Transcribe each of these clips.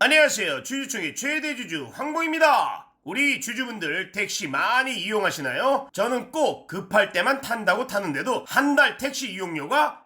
안녕하세요. 주주총회 최대 주주 황봉입니다. 우리 주주분들 택시 많이 이용하시나요? 저는 꼭 급할 때만 탄다고 타는데도 한 달 택시 이용료가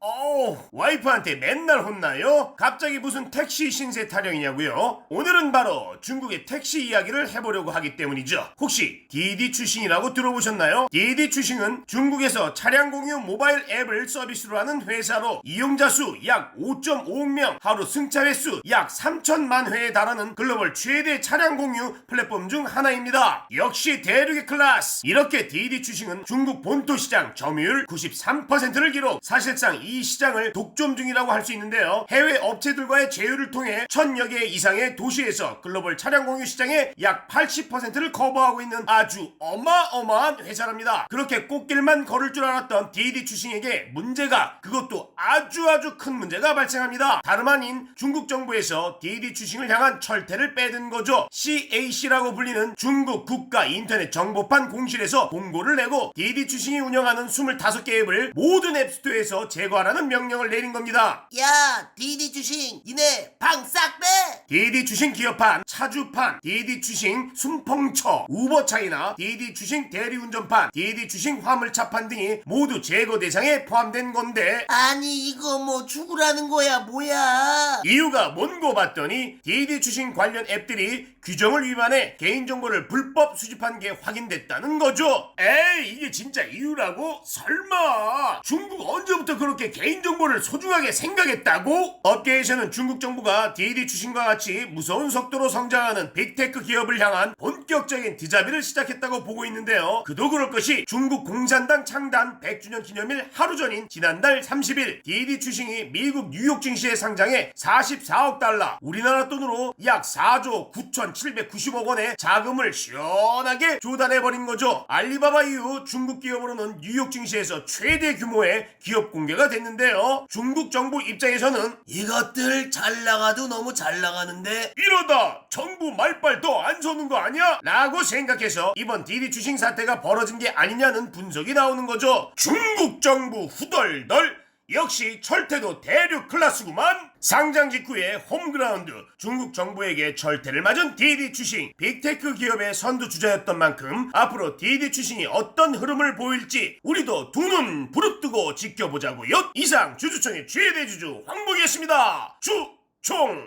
와이프한테 맨날 혼나요. 갑자기 무슨 택시 신세 타령이냐고요? 오늘은 바로 중국의 택시 이야기를 해보려고 하기 때문이죠. 혹시 디디 추싱이라고 들어보셨나요? 디디 추싱은 중국에서 차량 공유 모바일 앱을 서비스로 하는 회사로 이용자 수 약 5.5억 명, 하루 승차 횟수 약 3천만 회에 달하는 글로벌 최대 차량 공유 플랫폼 중 하나입니다. 역시 대륙의 클래스. 이렇게 디디 추싱은 중국 본토 시장 점유율 93%를 기록. 사실상 이 시장을 독점 중이라고 할 수 있는데요. 해외 업체들과의 제휴를 통해 1000여 개 이상의 도시에서 글로벌 차량 공유 시장의 약 80%를 커버하고 있는 아주 어마어마한 회사랍니다. 그렇게 꽃길만 걸을 줄 알았던 디디 추싱에게 문제가, 그것도 아주 큰 문제가 발생합니다. 다름 아닌 중국 정부에서 디디 추싱을 향한 철퇴를 빼든 거죠. CAC라고 불리는 중국 국가 인터넷 정보판 공실에서 공고를 내고 디디 추싱이 운영하는 25개 앱을 모든 앱스토어에서 제거하라는 명령을 내린 겁니다. 야, 디디 추싱, 니네 방 싹 빼! 디디 추싱 기업판, 차주판, 디디 추싱 순펑처, 우버차이나, 디디 추싱 대리운전판, 디디 추싱 화물차판 등이 모두 제거 대상에 포함된 건데, 아니 이거 뭐 죽으라는 거야 뭐야? 이유가 뭔고 봤더니 디디 추싱 관련 앱들이 규정을 위반해 개인정보를 불법 수집한 게 확인됐다는 거죠. 에이, 이게 진짜 이유라고? 설마 중국 언제부터 그렇게 개인정보를 소중하게 생각했다고? 업계에서는 중국 정부가 디디 추싱과 같이 무서운 속도로 성장하는 빅테크 기업을 향한 본격적인 디자비를 시작했다고 보고 있는데요. 그도 그럴 것이 중국 공산당 창단 100주년 기념일 하루 전인 지난달 30일 디디 추싱이 미국 뉴욕 증시에 상장해 44억 달러, 우리나라 돈으로 약 4조 9,790억 원의 자금을 시원하게 조달해버린 거죠. 알리바바 이후 중국 기업으로는 뉴욕 증시에서 최대 규모의 기업 공개가 됐는데요. 중국 정부 입장에서는 이것들 잘 나가도 너무 잘 나가는데 이러다 정부 말빨 더 안 서는 거 아니야? 라고 생각해서 이번 디디 추싱 사태가 벌어진 게 아니냐는 분석이 나오는 거죠. 중국 정부 후덜덜. 역시 철퇴도 대륙 클래스구만. 상장 직후에 홈그라운드, 중국 정부에게 철퇴를 맞은 디디 추싱. 빅테크 기업의 선두주자였던 만큼 앞으로 디디 추싱이 어떤 흐름을 보일지 우리도 두 눈 부릅뜨고 지켜보자고요. 이상 주주총회 최대 주주 황봉이었습니다. 주총.